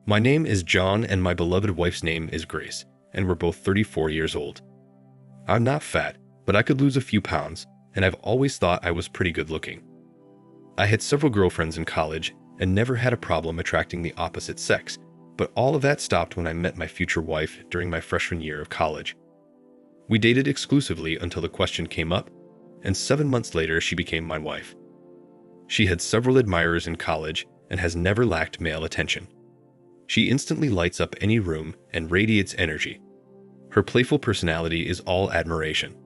My name is John and my beloved wife's name is Grace, and we're both 34 years old. I'm not fat, but I could lose a few pounds, and I've always thought I was pretty good looking. I had several girlfriends in college and never had a problem attracting the opposite sex, but all of that stopped when I met my future wife during my freshman year of college. We dated exclusively until the question came up, and 7 months later she became my wife. She had several admirers in college and has never lacked male attention. She instantly lights up any room and radiates energy. Her playful personality is all admiration.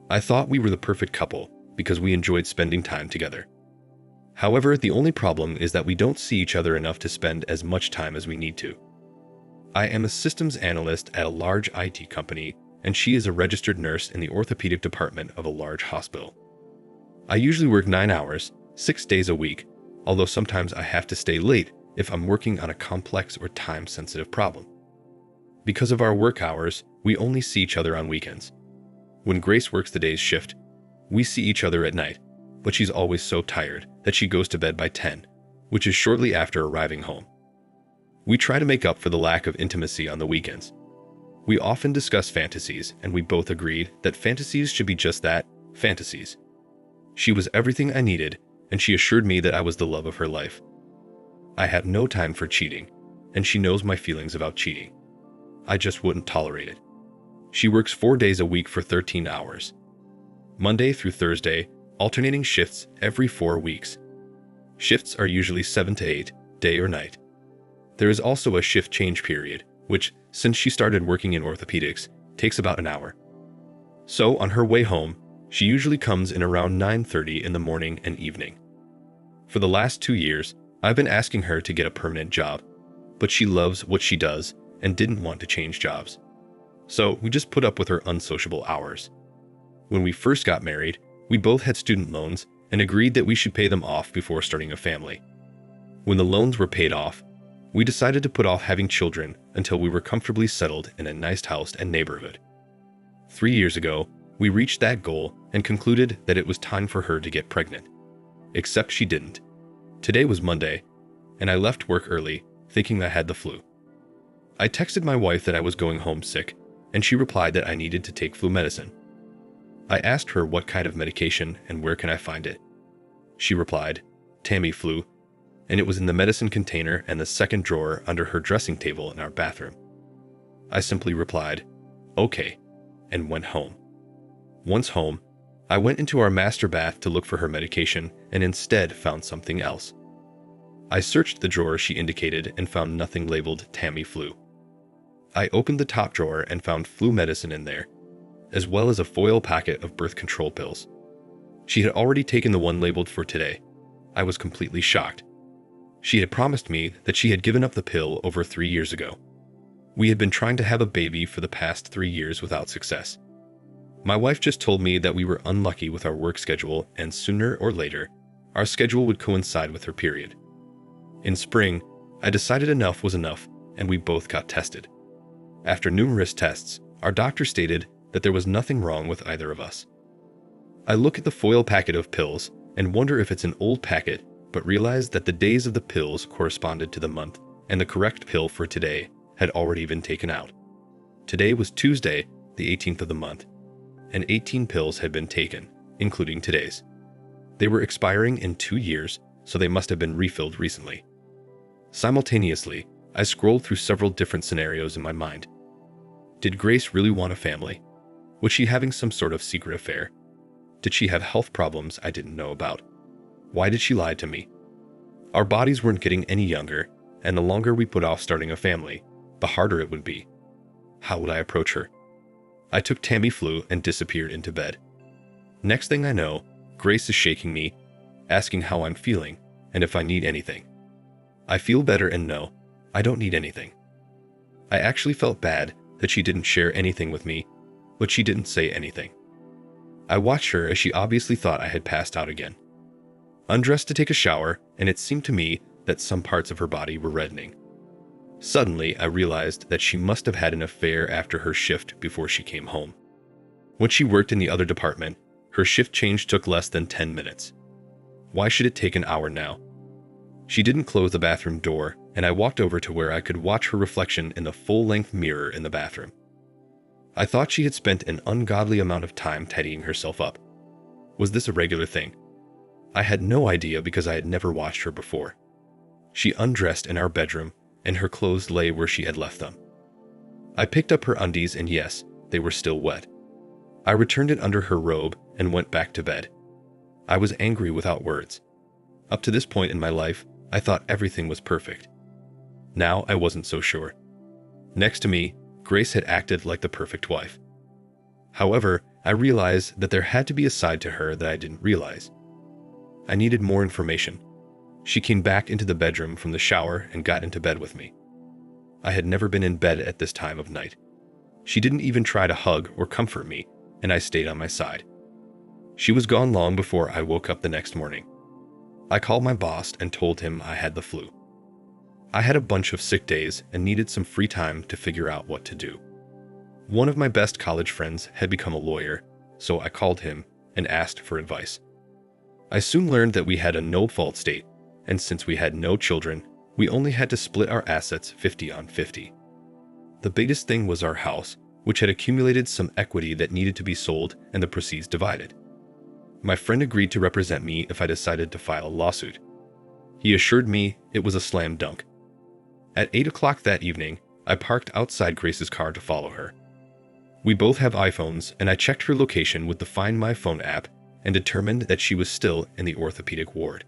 I thought we were the perfect couple because we enjoyed spending time together. However, the only problem is that we don't see each other enough to spend as much time as we need to. I am a systems analyst at a large IT company, and she is a registered nurse in the orthopedic department of a large hospital. I usually work 9 hours, 6 days a week, although sometimes I have to stay late if I'm working on a complex or time-sensitive problem. Because of our work hours, we only see each other on weekends. When Grace works the day's shift, we see each other at night, but she's always so tired that she goes to bed by 10, which is shortly after arriving home. We try to make up for the lack of intimacy on the weekends. We often discuss fantasies, and we both agreed that fantasies should be just that, fantasies. She was everything I needed, and she assured me that I was the love of her life. I have no time for cheating, and she knows my feelings about cheating. I just wouldn't tolerate it. She works 4 days a week for 13 hours. Monday through Thursday, alternating shifts every 4 weeks. Shifts are usually 7 to 8, day or night. There is also a shift change period, which, since she started working in orthopedics, takes about an hour. So on her way home, she usually comes in around 9:30 in the morning and evening. For the last 2 years, I've been asking her to get a permanent job, but she loves what she does and didn't want to change jobs. So we just put up with her unsociable hours. When we first got married, we both had student loans and agreed that we should pay them off before starting a family. When the loans were paid off, we decided to put off having children until we were comfortably settled in a nice house and neighborhood. 3 years ago, we reached that goal and concluded that it was time for her to get pregnant. Except she didn't. Today was Monday, and I left work early, thinking I had the flu. I texted my wife that I was going home sick, and she replied that I needed to take flu medicine. I asked her what kind of medication and where can I find it. She replied, Tamiflu, and it was in the medicine container and the second drawer under her dressing table in our bathroom. I simply replied, okay, and went home. Once home, I went into our master bath to look for her medication and instead found something else. I searched the drawer she indicated and found nothing labeled Tamiflu. I opened the top drawer and found flu medicine in there, as well as a foil packet of birth control pills. She had already taken the one labeled for today. I was completely shocked. She had promised me that she had given up the pill over 3 years ago. We had been trying to have a baby for the past 3 years without success. My wife just told me that we were unlucky with our work schedule and sooner or later, our schedule would coincide with her period. In spring, I decided enough was enough and we both got tested. After numerous tests, our doctor stated that there was nothing wrong with either of us. I look at the foil packet of pills and wonder if it's an old packet, but realize that the days of the pills corresponded to the month and the correct pill for today had already been taken out. Today was Tuesday, the 18th of the month, and 18 pills had been taken, including today's. They were expiring in 2 years, so they must have been refilled recently. Simultaneously, I scrolled through several different scenarios in my mind. Did Grace really want a family? Was she having some sort of secret affair? Did she have health problems I didn't know about? Why did she lie to me? Our bodies weren't getting any younger, and the longer we put off starting a family, the harder it would be. How would I approach her? I took Tamiflu and disappeared into bed. Next thing I know, Grace is shaking me, asking how I'm feeling and if I need anything. I feel better and no, I don't need anything. I actually felt bad that she didn't share anything with me, but she didn't say anything. I watched her as she obviously thought I had passed out again. Undressed to take a shower, and it seemed to me that some parts of her body were reddening. Suddenly, I realized that she must have had an affair after her shift before she came home. When she worked in the other department, her shift change took less than 10 minutes. Why should it take an hour now? She didn't close the bathroom door and I walked over to where I could watch her reflection in the full-length mirror in the bathroom. I thought she had spent an ungodly amount of time tidying herself up. Was this a regular thing? I had no idea because I had never watched her before. She undressed in our bedroom, and her clothes lay where she had left them. I picked up her undies, and yes, they were still wet. I returned it under her robe and went back to bed. I was angry without words. Up to this point in my life, I thought everything was perfect. Now I wasn't so sure. Next to me, Grace had acted like the perfect wife. However, I realized that there had to be a side to her that I didn't realize. I needed more information. She came back into the bedroom from the shower and got into bed with me. I had never been in bed at this time of night. She didn't even try to hug or comfort me, and I stayed on my side. She was gone long before I woke up the next morning. I called my boss and told him I had the flu. I had a bunch of sick days and needed some free time to figure out what to do. One of my best college friends had become a lawyer, so I called him and asked for advice. I soon learned that we had a no-fault state, and since we had no children, we only had to split our assets 50-50. The biggest thing was our house, which had accumulated some equity that needed to be sold and the proceeds divided. My friend agreed to represent me if I decided to file a lawsuit. He assured me it was a slam dunk. At 8 o'clock that evening, I parked outside Grace's car to follow her. We both have iPhones, and I checked her location with the Find My Phone app and determined that she was still in the orthopedic ward.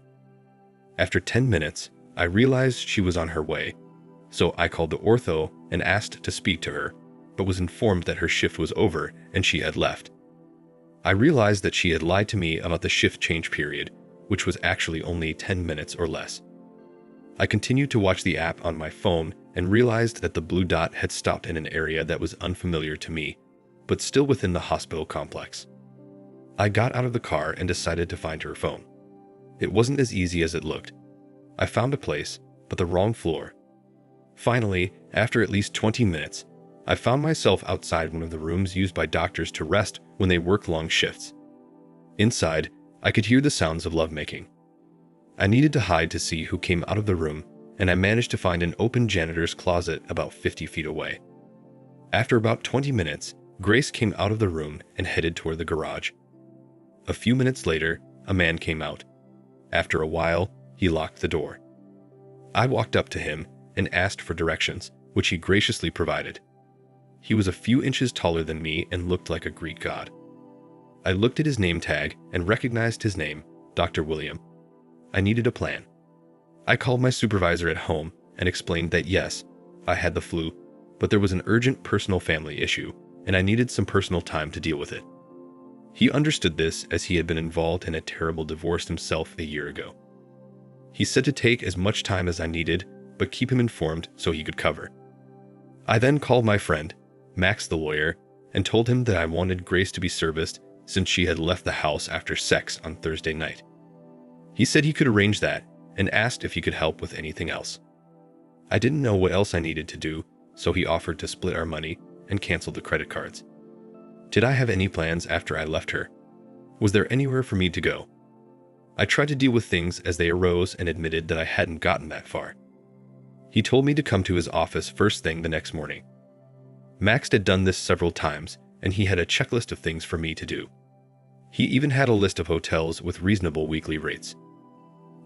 After 10 minutes, I realized she was on her way, so I called the ortho and asked to speak to her, but was informed that her shift was over and she had left. I realized that she had lied to me about the shift change period, which was actually only 10 minutes or less. I continued to watch the app on my phone and realized that the blue dot had stopped in an area that was unfamiliar to me, but still within the hospital complex. I got out of the car and decided to find her phone. It wasn't as easy as it looked. I found a place, but the wrong floor. Finally, after at least 20 minutes, I found myself outside one of the rooms used by doctors to rest when they work long shifts. Inside, I could hear the sounds of lovemaking. I needed to hide to see who came out of the room, and I managed to find an open janitor's closet about 50 feet away. After about 20 minutes, Grace came out of the room and headed toward the garage. A few minutes later, a man came out. After a while, he locked the door. I walked up to him and asked for directions, which he graciously provided. He was a few inches taller than me and looked like a Greek god. I looked at his name tag and recognized his name, Dr. William. I needed a plan. I called my supervisor at home and explained that yes, I had the flu, but there was an urgent personal family issue, and I needed some personal time to deal with it. He understood this as he had been involved in a terrible divorce himself a year ago. He said to take as much time as I needed, but keep him informed so he could cover. I then called my friend, Max the lawyer, and told him that I wanted Grace to be serviced since she had left the house after sex on Thursday night. He said he could arrange that and asked if he could help with anything else. I didn't know what else I needed to do, so he offered to split our money and cancel the credit cards. Did I have any plans after I left her? Was there anywhere for me to go? I tried to deal with things as they arose and admitted that I hadn't gotten that far. He told me to come to his office first thing the next morning. Max had done this several times, and he had a checklist of things for me to do. He even had a list of hotels with reasonable weekly rates.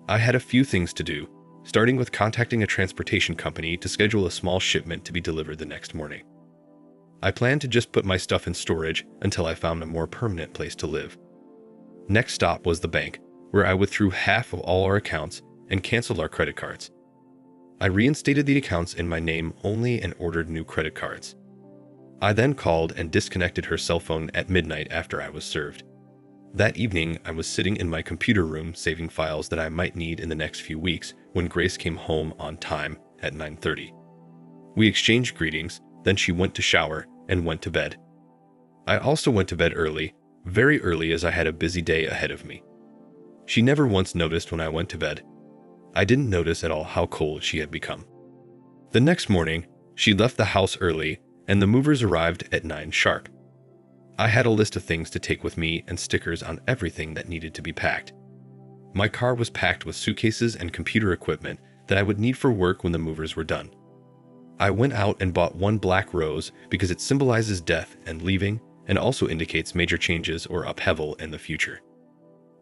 I had a few things to do, starting with contacting a transportation company to schedule a small shipment to be delivered the next morning. I planned to just put my stuff in storage until I found a more permanent place to live. Next stop was the bank, where I withdrew half of all our accounts and canceled our credit cards. I reinstated the accounts in my name only and ordered new credit cards. I then called and disconnected her cell phone at midnight after I was served. That evening, I was sitting in my computer room saving files that I might need in the next few weeks when Grace came home on time at 9:30. We exchanged greetings, then she went to shower and went to bed. I also went to bed early, very early as I had a busy day ahead of me. She never once noticed when I went to bed. I didn't notice at all how cold she had become. The next morning, she left the house early and the movers arrived at 9 sharp. I had a list of things to take with me and stickers on everything that needed to be packed. My car was packed with suitcases and computer equipment that I would need for work when the movers were done. I went out and bought one black rose because it symbolizes death and leaving, and also indicates major changes or upheaval in the future.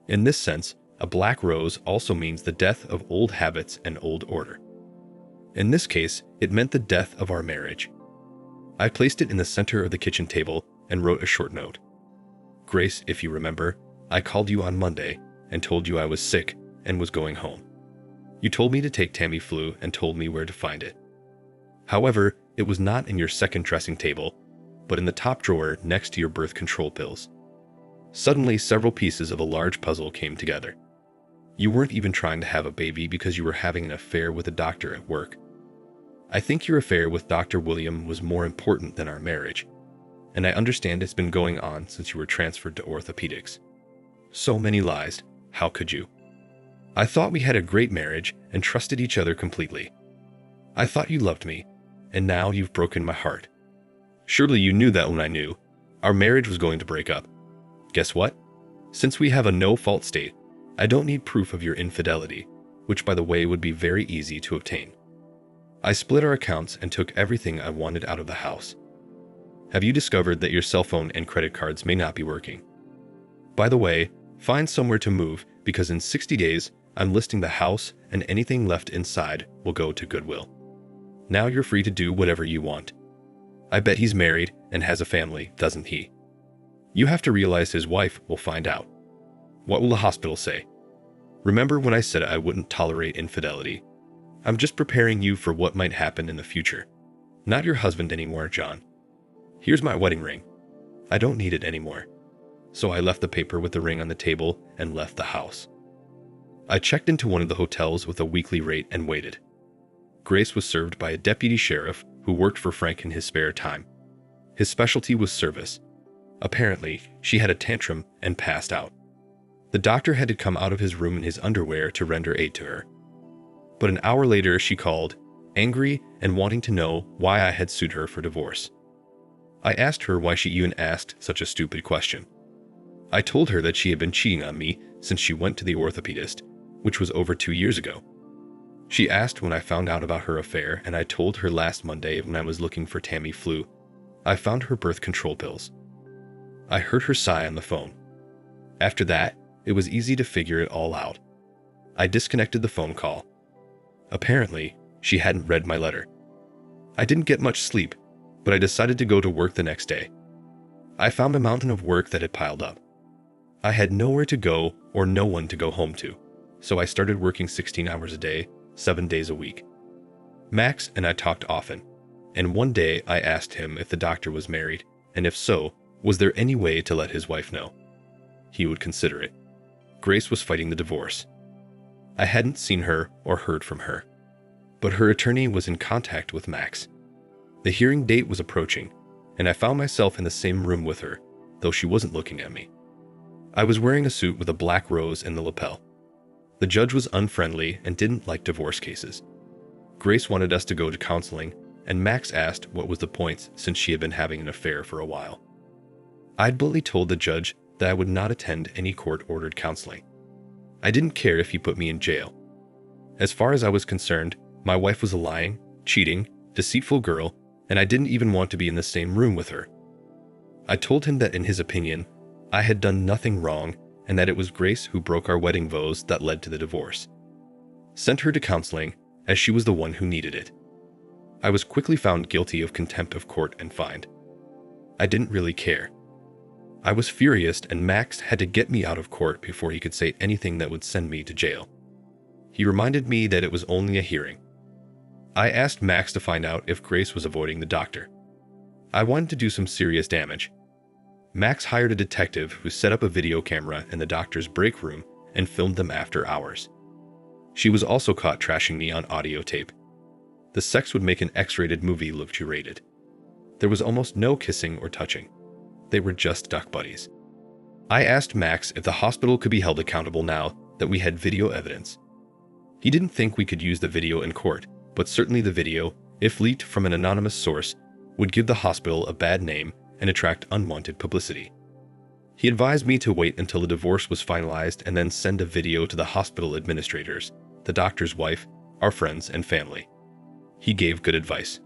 In this sense, a black rose also means the death of old habits and old order. In this case, it meant the death of our marriage. I placed it in the center of the kitchen table and wrote a short note. Grace, if you remember, I called you on Monday and told you I was sick and was going home. You told me to take Tamiflu and told me where to find it. However, it was not in your second dressing table, but in the top drawer next to your birth control pills. Suddenly, several pieces of a large puzzle came together. You weren't even trying to have a baby because you were having an affair with a doctor at work. I think your affair with Dr. William was more important than our marriage, and I understand it's been going on since you were transferred to orthopedics. So many lies, how could you? I thought we had a great marriage and trusted each other completely. I thought you loved me, and now you've broken my heart. Surely you knew that when I knew our marriage was going to break up. Guess what? Since we have a no-fault state, I don't need proof of your infidelity, which by the way would be very easy to obtain. I split our accounts and took everything I wanted out of the house. Have you discovered that your cell phone and credit cards may not be working? By the way, find somewhere to move because in 60 days, I'm listing the house and anything left inside will go to Goodwill. Now you're free to do whatever you want. I bet he's married and has a family, doesn't he? You have to realize his wife will find out. What will the hospital say? Remember when I said I wouldn't tolerate infidelity? I'm just preparing you for what might happen in the future. Not your husband anymore, John. Here's my wedding ring. I don't need it anymore. So I left the paper with the ring on the table and left the house. I checked into one of the hotels with a weekly rate and waited. Grace was served by a deputy sheriff who worked for Frank in his spare time. His specialty was service. Apparently, she had a tantrum and passed out. The doctor had to come out of his room in his underwear to render aid to her. But an hour later, she called, angry and wanting to know why I had sued her for divorce. I asked her why she even asked such a stupid question. I told her that she had been cheating on me since she went to the orthopedist, which was over 2 years ago. She asked when I found out about her affair, and I told her last Monday when I was looking for Tamiflu. I found her birth control pills. I heard her sigh on the phone. After that, it was easy to figure it all out. I disconnected the phone call. Apparently, she hadn't read my letter. I didn't get much sleep, but I decided to go to work the next day. I found a mountain of work that had piled up. I had nowhere to go or no one to go home to, so I started working 16 hours a day, 7 days a week. Max and I talked often, and one day I asked him if the doctor was married, and if so, was there any way to let his wife know? He would consider it. Grace was fighting the divorce. I hadn't seen her or heard from her, but her attorney was in contact with Max. The hearing date was approaching, and I found myself in the same room with her, though she wasn't looking at me. I was wearing a suit with a black rose in the lapel. The judge was unfriendly and didn't like divorce cases. Grace wanted us to go to counseling, and Max asked what was the point since she had been having an affair for a while. I'd bluntly told the judge that I would not attend any court-ordered counseling. I didn't care if he put me in jail. As far as I was concerned, my wife was a lying, cheating, deceitful girl, and I didn't even want to be in the same room with her. I told him that in his opinion, I had done nothing wrong and that it was Grace who broke our wedding vows that led to the divorce. Sent her to counseling as she was the one who needed it. I was quickly found guilty of contempt of court and fined. I didn't really care. I was furious and Max had to get me out of court before he could say anything that would send me to jail. He reminded me that it was only a hearing. I asked Max to find out if Grace was avoiding the doctor. I wanted to do some serious damage. Max hired a detective who set up a video camera in the doctor's break room and filmed them after hours. She was also caught trashing me on audio tape. The sex would make an X-rated movie look G-rated. There was almost no kissing or touching. They were just duck buddies. I asked Max if the hospital could be held accountable now that we had video evidence. He didn't think we could use the video in court, but certainly the video, if leaked from an anonymous source, would give the hospital a bad name and attract unwanted publicity. He advised me to wait until the divorce was finalized and then send a video to the hospital administrators, the doctor's wife, our friends, and family. He gave good advice.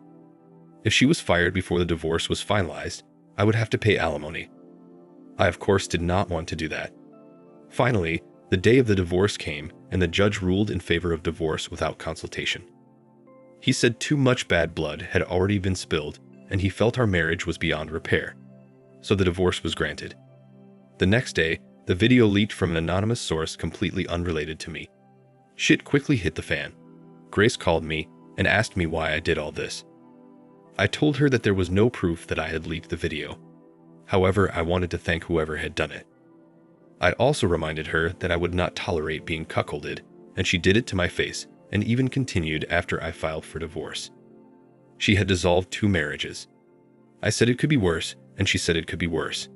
If she was fired before the divorce was finalized, I would have to pay alimony. I, of course, did not want to do that. Finally, the day of the divorce came, and the judge ruled in favor of divorce without consultation. He said too much bad blood had already been spilled, and he felt our marriage was beyond repair. So the divorce was granted. The next day, the video leaked from an anonymous source completely unrelated to me. Shit quickly hit the fan. Grace called me and asked me why I did all this. I told her that there was no proof that I had leaked the video. However, I wanted to thank whoever had done it. I also reminded her that I would not tolerate being cuckolded, and she did it to my face and even continued after I filed for divorce. She had dissolved 2 marriages. I said it could be worse, and she said it could be worse.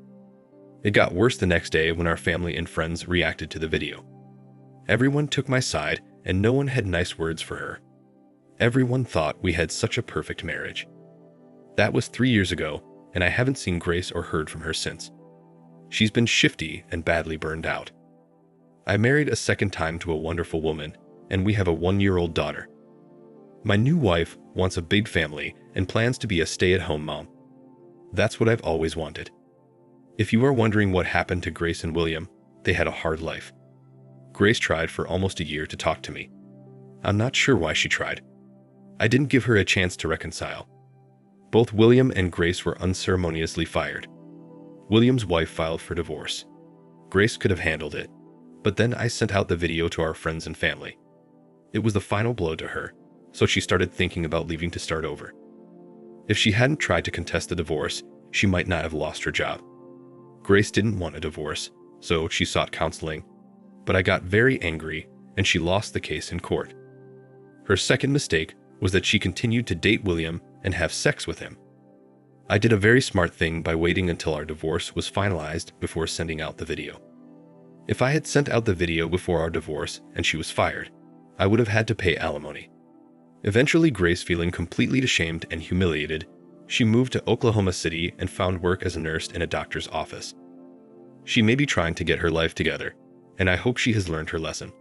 It got worse the next day when our family and friends reacted to the video. Everyone took my side, and no one had nice words for her. Everyone thought we had such a perfect marriage. That was 3 years ago, and I haven't seen Grace or heard from her since. She's been shifty and badly burned out. I married a second time to a wonderful woman, and we have a 1-year-old daughter. My new wife wants a big family and plans to be a stay-at-home mom. That's what I've always wanted. If you are wondering what happened to Grace and William, they had a hard life. Grace tried for almost a year to talk to me. I'm not sure why she tried. I didn't give her a chance to reconcile. Both William and Grace were unceremoniously fired. William's wife filed for divorce. Grace could have handled it, but then I sent out the video to our friends and family. It was the final blow to her, so she started thinking about leaving to start over. If she hadn't tried to contest the divorce, she might not have lost her job. Grace didn't want a divorce, so she sought counseling, but I got very angry and she lost the case in court. Her second mistake was that she continued to date William and have sex with him. I did a very smart thing by waiting until our divorce was finalized before sending out the video. If I had sent out the video before our divorce and she was fired, I would have had to pay alimony. Eventually, Grace, feeling completely ashamed and humiliated, she moved to Oklahoma City and found work as a nurse in a doctor's office. She may be trying to get her life together, and I hope she has learned her lesson.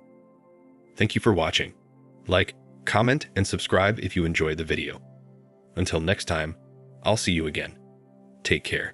Thank you for watching. Like, comment, and subscribe if you enjoyed the video. Until next time, I'll see you again. Take care.